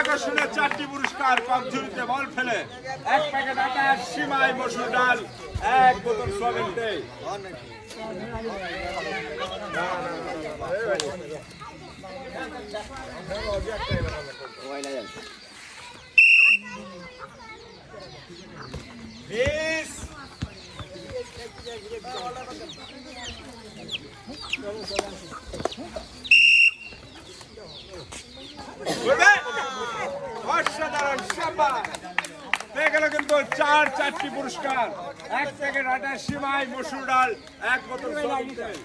আকর্ষণের 4টি পুরস্কার কমঝুরিতে বল ফেলে 1 প্যাকেট আটা, সিমাই মসুর ডাল, 1 বোতল সোয়াবিন তেল। অসাধারণ, শাবাশ। হয়ে গেল কিন্তু 4টি পুরস্কার, 1 প্যাকেট আটা, সিমাই মসুর ডাল, 1 বোতল সোয়াবিন তেল।